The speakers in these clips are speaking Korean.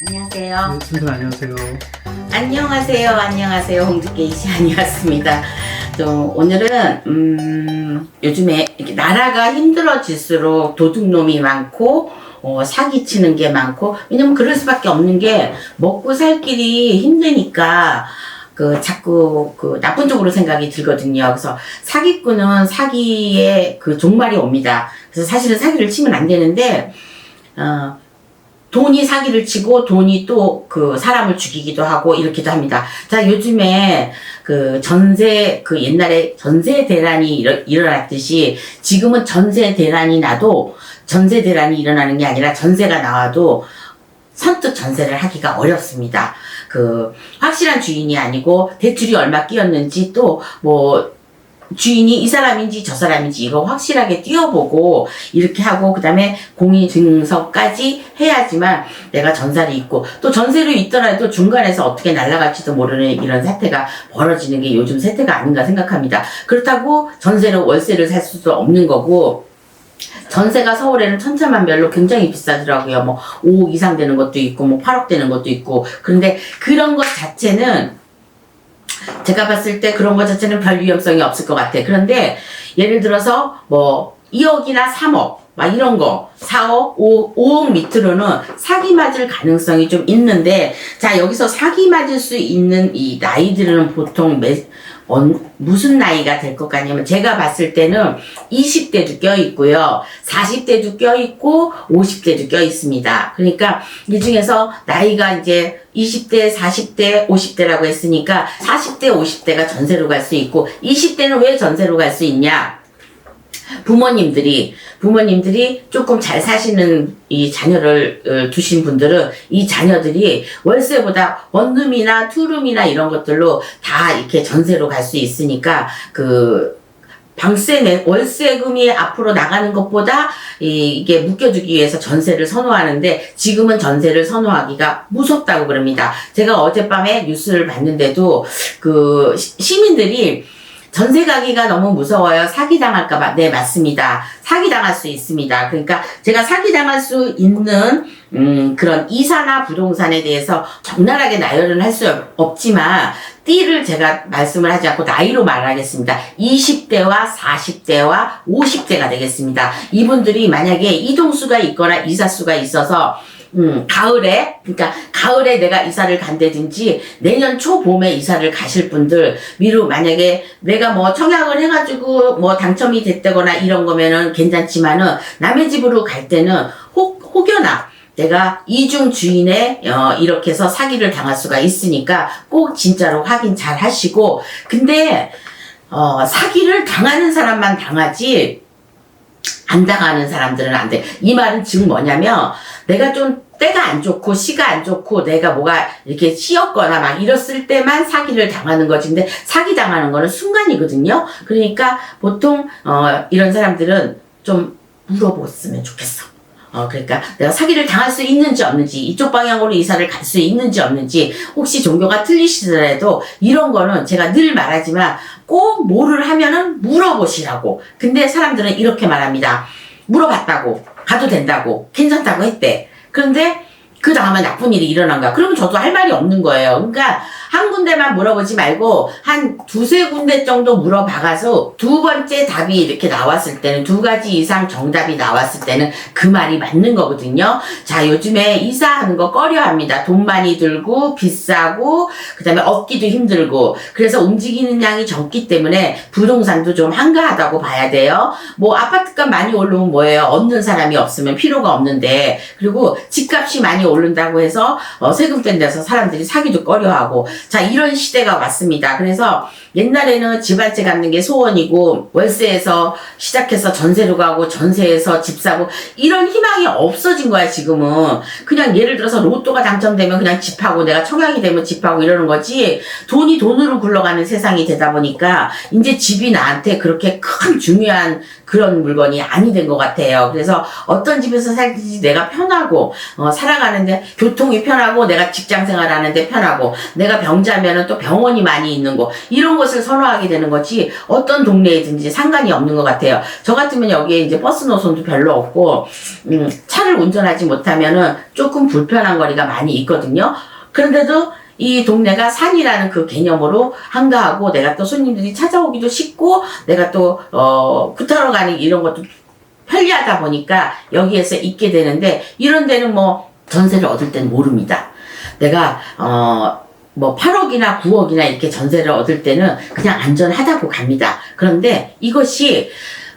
안녕하세요. 네, 선생님 안녕하세요. 안녕하세요. 홍두깨 이시안이었습니다. 오늘은 요즘에 이렇게 나라가 힘들어질수록 도둑놈이 많고 사기치는 게 많고, 왜냐면 그럴 수밖에 없는 게 먹고 살 길이 힘드니까 자꾸 나쁜 쪽으로 생각이 들거든요. 그래서 사기꾼은 사기의 종말이 옵니다. 그래서 사실은 사기를 치면 안 되는데 돈이 사기를 치고 돈이 또 사람을 죽이기도 하고 이렇기도 합니다. 자, 요즘에 옛날에 전세 대란이 일어났듯이 지금은 전세 대란이 나도 전세 대란이 일어나는 게 아니라 전세가 나와도 선뜻 전세를 하기가 어렵습니다. 확실한 주인이 아니고 대출이 얼마 끼었는지 또 주인이 이 사람인지 저 사람인지 이거 확실하게 띄워보고 이렇게 하고 그다음에 공인증서까지 해야지만 내가 전세를 있고, 또 전세로 있더라도 중간에서 어떻게 날아갈지도 모르는 이런 사태가 벌어지는 게 요즘 세태가 아닌가 생각합니다. 그렇다고 전세로 월세를 살 수도 없는 거고, 전세가 서울에는 천차만별로 굉장히 비싸더라고요. 5억 이상 되는 것도 있고 8억 되는 것도 있고. 그런데 그런 것 자체는 제가 봤을 때 그런 것 자체는 별 위험성이 없을 것 같아. 그런데 예를 들어서 2억이나 3억 막 이런 거 4억, 5억 밑으로는 사기 맞을 가능성이 좀 있는데, 자, 여기서 사기 맞을 수 있는 이 나이들은 보통 무슨 나이가 될 것 같냐면, 제가 봤을 때는 20대도 껴있고요, 40대도 껴있고 50대도 껴있습니다. 그러니까 이 중에서 나이가 이제 20대, 40대, 50대라고 했으니까 40대, 50대가 전세로 갈 수 있고, 20대는 왜 전세로 갈 수 있냐? 부모님들이 조금 잘 사시는 이 자녀를 두신 분들은 이 자녀들이 월세보다 원룸이나 투룸이나 이런 것들로 다 이렇게 전세로 갈 수 있으니까 월세금이 앞으로 나가는 것보다 이게 묶여주기 위해서 전세를 선호하는데, 지금은 전세를 선호하기가 무섭다고 그럽니다. 제가 어젯밤에 뉴스를 봤는데도 시민들이 전세 가기가 너무 무서워요. 사기당할까봐. 네, 맞습니다. 사기당할 수 있습니다. 그러니까 제가 사기당할 수 있는 그런 이사나 부동산에 대해서 적나라하게 나열은 할 수 없지만, 띠를 제가 말씀을 하지 않고 나이로 말하겠습니다. 20대와 40대와 50대가 되겠습니다. 이분들이 만약에 이동수가 있거나 이사수가 있어서 가을에 내가 이사를 간다든지 내년 초봄에 이사를 가실 분들, 미루 만약에 내가 청약을 해가지고 당첨이 됐다거나 이런 거면은 괜찮지만은, 남의 집으로 갈 때는 혹여나 내가 이중 주인에 이렇게 해서 사기를 당할 수가 있으니까 꼭 진짜로 확인 잘 하시고. 근데 사기를 당하는 사람만 당하지 안 당하는 사람들은 안 돼. 이 말은 지금 뭐냐면, 내가 좀 때가 안 좋고 시가 안 좋고 내가 뭐가 이렇게 씌었거나 막 이랬을 때만 사기를 당하는 거지. 근데 사기 당하는 거는 순간이거든요. 그러니까 보통 이런 사람들은 좀 물어봤으면 좋겠어. 그러니까 내가 사기를 당할 수 있는지 없는지, 이쪽 방향으로 이사를 갈 수 있는지 없는지, 혹시 종교가 틀리시더라도 이런 거는 제가 늘 말하지만 꼭 뭐를 하면은 물어보시라고. 근데 사람들은 이렇게 말합니다. 물어봤다고, 가도 된다고, 괜찮다고 했대. 그런데 그 다음에 나쁜 일이 일어난 거야. 그러면 저도 할 말이 없는 거예요. 그러니까 한 군데만 물어보지 말고 한 두세 군데 정도 물어봐가서 두 번째 답이 이렇게 나왔을 때는, 두 가지 이상 정답이 나왔을 때는 그 말이 맞는 거거든요. 자, 요즘에 이사하는 거 꺼려합니다. 돈 많이 들고 비싸고 그다음에 얻기도 힘들고, 그래서 움직이는 양이 적기 때문에 부동산도 좀 한가하다고 봐야 돼요. 아파트값 많이 오르면 뭐예요? 얻는 사람이 없으면 필요가 없는데, 그리고 집값이 많이 오른다고 해서 세금 뗀 데서 사람들이 사기도 꺼려하고. 자, 이런 시대가 왔습니다. 그래서 옛날에는 집 한 채 갖는 게 소원이고, 월세에서 시작해서 전세로 가고 전세에서 집 사고 이런 희망이 없어진 거야. 지금은 그냥 예를 들어서 로또가 당첨되면 그냥 집하고, 내가 청약이 되면 집하고 이러는 거지, 돈이 돈으로 굴러가는 세상이 되다 보니까 이제 집이 나한테 그렇게 큰 중요한 그런 물건이 아니 된 것 같아요. 그래서 어떤 집에서 살든지 내가 편하고 살아가는데 교통이 편하고 내가 직장 생활하는데 편하고 내가 병자면은 또 병원이 많이 있는 곳 이런 것을 선호하게 되는 거지 어떤 동네이든지 상관이 없는 것 같아요. 저 같으면 여기에 이제 버스 노선도 별로 없고 차를 운전하지 못하면은 조금 불편한 거리가 많이 있거든요. 그런데도 이 동네가 산이라는 그 개념으로 한가하고 내가 또 손님들이 찾아오기도 쉽고 내가 또 구타러 가는 이런 것도 편리하다 보니까 여기에서 있게 되는데 이런 데는 뭐 전세를 얻을 때는 모릅니다. 내가 뭐 8억이나 9억이나 이렇게 전세를 얻을 때는 그냥 안전하다고 갑니다. 그런데 이것이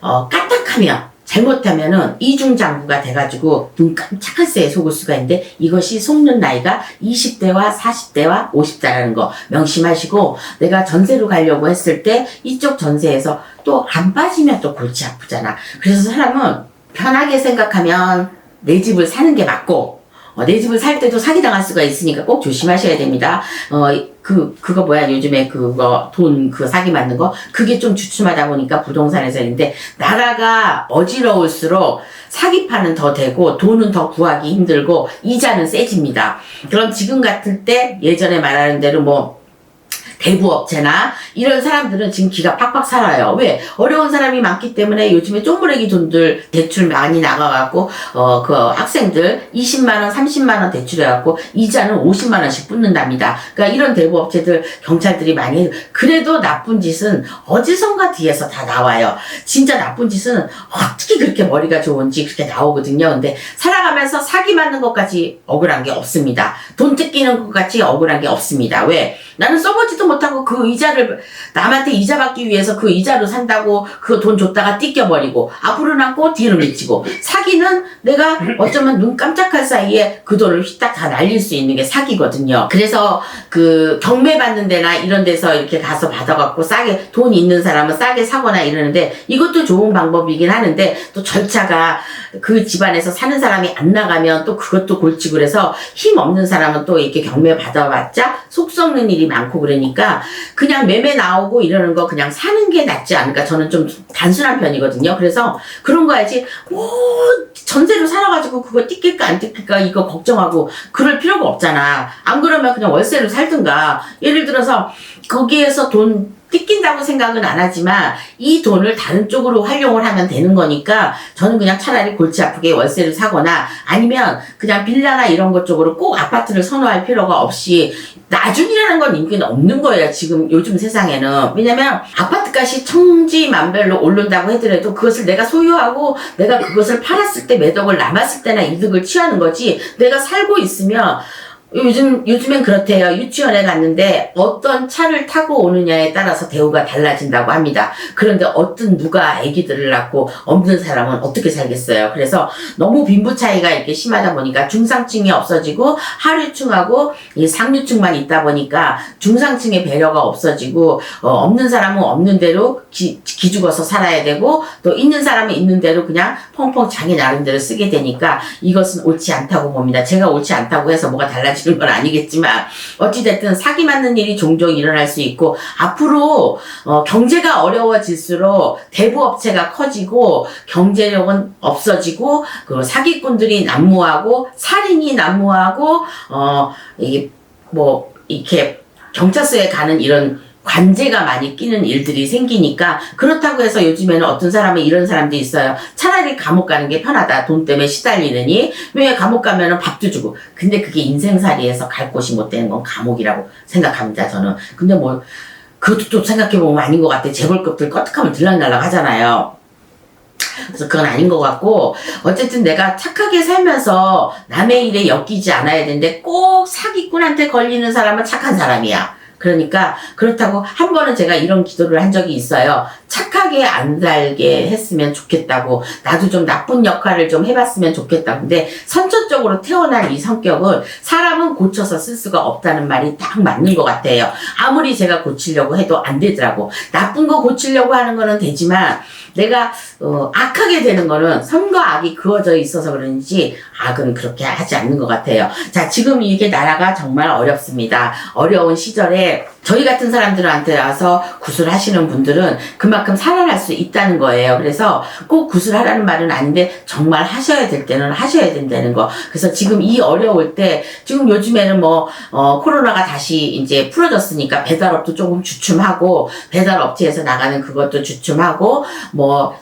까딱하면 잘못하면은 이중장구가 돼가지고 눈 깜짝할 새에 속을 수가 있는데 이것이 속는 나이가 20대와 40대와 50대라는 거 명심하시고 내가 전세로 가려고 했을 때 이쪽 전세에서 또 안 빠지면 또 골치 아프잖아. 그래서 사람은 편하게 생각하면 내 집을 사는 게 맞고 내 집을 살 때도 사기당할 수가 있으니까 꼭 조심하셔야 됩니다. 그거 뭐야, 요즘에 돈 사기 맞는 거? 그게 좀 주춤하다 보니까 부동산에서인데, 나라가 어지러울수록 사기판은 더 되고, 돈은 더 구하기 힘들고, 이자는 세집니다. 그럼 지금 같을 때, 예전에 말하는 대로 대부업체나 이런 사람들은 지금 기가 팍팍 살아요. 왜? 어려운 사람이 많기 때문에 요즘에 쪼무레기 돈들 대출 많이 나가갖고 그 학생들 20만원 30만원 대출해갖고 이자는 50만원씩 붙는답니다. 그러니까 이런 대부업체들 경찰들이 많이 해요. 그래도 나쁜 짓은 어디선가 뒤에서 다 나와요. 진짜 나쁜 짓은 어떻게 그렇게 머리가 좋은지 그렇게 나오거든요. 근데 살아가면서 사기 맞는 것까지 억울한 게 없습니다. 돈 뜯기는 것까지 억울한 게 없습니다. 왜? 나는 써보지도 못하고 그 이자를 남한테 이자 받기 위해서 그 이자로 산다고 그 돈 줬다가 띠껴버리고 앞으로 남고 뒤로 미치고 사기는 내가 어쩌면 눈 깜짝할 사이에 그 돈을 휘딱 다 날릴 수 있는 게 사기거든요. 그래서 그 경매 받는 데나 이런 데서 이렇게 가서 받아갖고 싸게 돈 있는 사람은 싸게 사거나 이러는데 이것도 좋은 방법이긴 하는데 또 절차가 그 집안에서 사는 사람이 안 나가면 또 그것도 골치고 그래서 힘 없는 사람은 또 이렇게 경매 받아봤자 속 썩는 일이 많고 그러니까 그냥 매매 나오고 이러는 거 그냥 사는 게 낫지 않을까. 저는 좀 단순한 편이거든요. 그래서 그런 거 해야지 전세로 살아가지고 그거 띠낄까 안 띠낄까 이거 걱정하고 그럴 필요가 없잖아. 안 그러면 그냥 월세로 살든가. 예를 들어서 거기에서 돈 띠낀다고 생각은 안 하지만 이 돈을 다른 쪽으로 활용을 하면 되는 거니까 저는 그냥 차라리 골치 아프게 월세를 사거나 아니면 그냥 빌라나 이런 것 쪽으로 꼭 아파트를 선호할 필요가 없이 나중이라는 건 인기는 없는 거예요. 지금 요즘 세상에는. 왜냐면 아파트값이 천지만별로 오른다고 하더라도 그것을 내가 소유하고 내가 그것을 팔았을 때 매덕을 남았을 때나 이득을 취하는 거지 내가 살고 있으면 요즘엔 그렇대요. 유치원에 갔는데 어떤 차를 타고 오느냐에 따라서 대우가 달라진다고 합니다. 그런데 누가 아기들을 낳고 없는 사람은 어떻게 살겠어요. 그래서 너무 빈부 차이가 이렇게 심하다 보니까 중상층이 없어지고 하류층하고 이 상류층만 있다 보니까 중상층의 배려가 없어지고 없는 사람은 없는 대로 기죽어서 살아야 되고 또 있는 사람은 있는 대로 그냥 펑펑 자기 나름대로 쓰게 되니까 이것은 옳지 않다고 봅니다. 제가 옳지 않다고 해서 뭐가 달라지는 건 아니겠지만 어찌됐든 사기 맞는 일이 종종 일어날 수 있고 앞으로 경제가 어려워질수록 대부업체가 커지고 경제력은 없어지고 그 사기꾼들이 난무하고 살인이 난무하고 이렇게 경찰서에 가는 이런 관제가 많이 끼는 일들이 생기니까 그렇다고 해서 요즘에는 어떤 사람은 이런 사람도 있어요. 차라리 감옥 가는 게 편하다. 돈 때문에 시달리느니. 왜 감옥 가면은 밥도 주고. 근데 그게 인생살이에서 갈 곳이 못 되는 건 감옥이라고 생각합니다. 저는. 근데 그것도 좀 생각해보면 아닌 것 같아. 재벌급들 껐득하면 들락날락 하잖아요. 그래서 그건 아닌 것 같고 어쨌든 내가 착하게 살면서 남의 일에 엮이지 않아야 되는데 꼭 사기꾼한테 걸리는 사람은 착한 사람이야. 그러니까 그렇다고 한 번은 제가 이런 기도를 한 적이 있어요. 착하게 안 살게 했으면 좋겠다고 나도 좀 나쁜 역할을 좀 해봤으면 좋겠다. 근데 선천적으로 태어난 이 성격은 사람은 고쳐서 쓸 수가 없다는 말이 딱 맞는 것 같아요. 아무리 제가 고치려고 해도 안 되더라고. 나쁜 거 고치려고 하는 거는 되지만 내가 악하게 되는 거는 선과 악이 그어져 있어서 그런지 악은 그렇게 하지 않는 것 같아요. 자, 지금 이게 나라가 정말 어렵습니다. 어려운 시절에 저희 같은 사람들한테 와서 구슬하시는 분들은 그만큼 살아날 수 있다는 거예요. 그래서 꼭 구슬하라는 말은 아닌데 정말 하셔야 될 때는 하셔야 된다는 거. 그래서 지금 이 어려울 때 지금 요즘에는 코로나가 다시 이제 풀어졌으니까 배달업도 조금 주춤하고 배달업체에서 나가는 그것도 주춤하고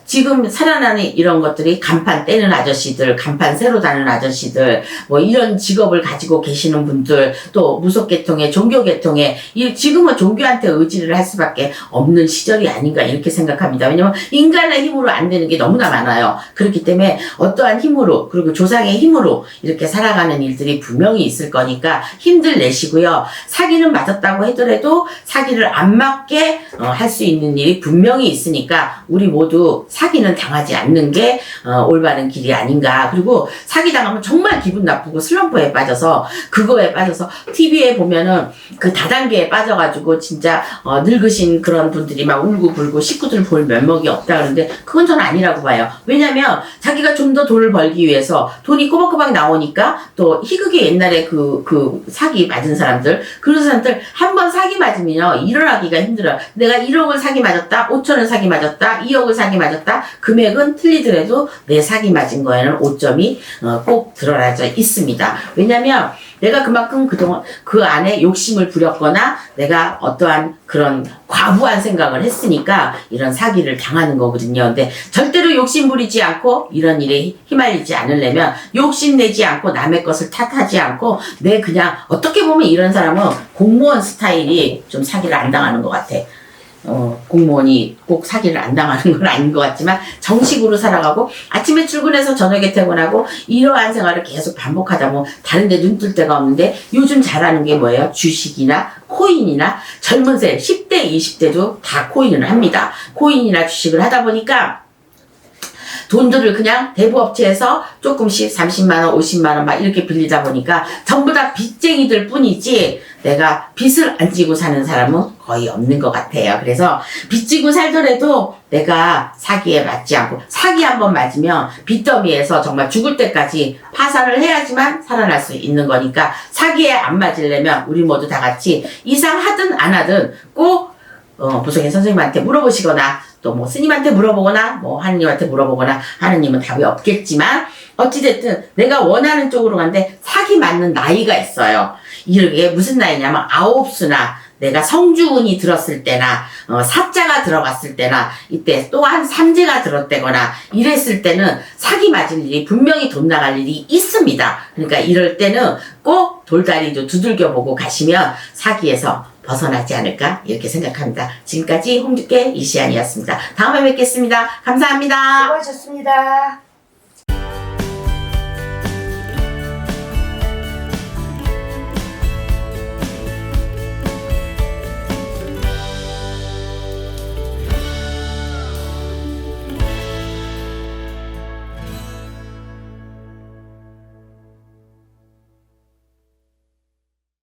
지금 살아나는 이런 것들이 간판 떼는 아저씨들, 간판 새로 다는 아저씨들, 이런 직업을 가지고 계시는 분들, 또 무속계통에 종교계통에 지금은 종교한테 의지를 할 수밖에 없는 시절이 아닌가 이렇게 생각합니다. 왜냐면 인간의 힘으로 안 되는 게 너무나 많아요. 그렇기 때문에 어떠한 힘으로 그리고 조상의 힘으로 이렇게 살아가는 일들이 분명히 있을 거니까 힘들 내시고요. 사기는 맞았다고 하더라도 사기를 안 맞게 할 수 있는 일이 분명히 있으니까 우리 모두 사기는 당하지 않는 게 올바른 길이 아닌가. 그리고 사기 당하면 정말 기분 나쁘고 슬럼프에 빠져서 그거에 빠져서 TV에 보면은 그 다단계에 빠져가지고 진짜 늙으신 그런 분들이 막 울고불고 식구들 볼 면목이 없다 그러는데 그건 전 아니라고 봐요. 왜냐면 자기가 좀 더 돈을 벌기 위해서 돈이 꼬박꼬박 나오니까 또 희극의 옛날에 그 사기 맞은 사람들 그런 사람들 한 번 사기 맞으면 일어나기가 힘들어요. 내가 1억을 사기 맞았다, 5천을 사기 맞았다, 2억을 사기 맞았다. 금액은 틀리더라도 내 사기 맞은 거에는 오점이 꼭 드러나져 있습니다. 왜냐면 내가 그만큼 그동안 그 안에 욕심을 부렸거나 내가 어떠한 그런 과부한 생각을 했으니까 이런 사기를 당하는 거거든요. 근데 절대로 욕심 부리지 않고 이런 일에 휘말리지 않으려면 욕심내지 않고 남의 것을 탓하지 않고 그냥 어떻게 보면 이런 사람은 공무원 스타일이 좀 사기를 안 당하는 것 같아. 공무원이 꼭 사기를 안 당하는 건 아닌 것 같지만 정식으로 살아가고 아침에 출근해서 저녁에 퇴근하고 이러한 생활을 계속 반복하다 보면 다른 데 눈 뜰 데가 없는데 요즘 잘하는 게 뭐예요? 주식이나 코인이나 젊은 세 10대 20대도 다 코인을 합니다. 코인이나 주식을 하다 보니까 돈들을 그냥 대부업체에서 조금씩 30만원, 50만원 막 이렇게 빌리다 보니까 전부 다 빚쟁이들 뿐이지 내가 빚을 안 지고 사는 사람은 거의 없는 것 같아요. 그래서 빚 지고 살더라도 내가 사기에 맞지 않고 사기 한번 맞으면 빚더미에서 정말 죽을 때까지 파산을 해야지만 살아날 수 있는 거니까 사기에 안 맞으려면 우리 모두 다 같이 이상하든 안 하든 꼭 보석인 선생님한테 물어보시거나 또 스님한테 물어보거나 하느님한테 물어보거나 하느님은 답이 없겠지만 어찌됐든 내가 원하는 쪽으로 가는데 사기 맞는 나이가 있어요. 이게 무슨 나이냐면 아홉수나 내가 성주운이 들었을 때나 사자가 들어갔을 때나 이때 또한 삼재가 들었다거나 이랬을 때는 사기 맞을 일이 분명히 돈 나갈 일이 있습니다. 그러니까 이럴 때는 꼭 돌다리도 두들겨 보고 가시면 사기에서 벗어나지 않을까 이렇게 생각합니다. 지금까지 홍두깨 이시안이었습니다. 다음에 뵙겠습니다. 감사합니다. 수고하셨습니다.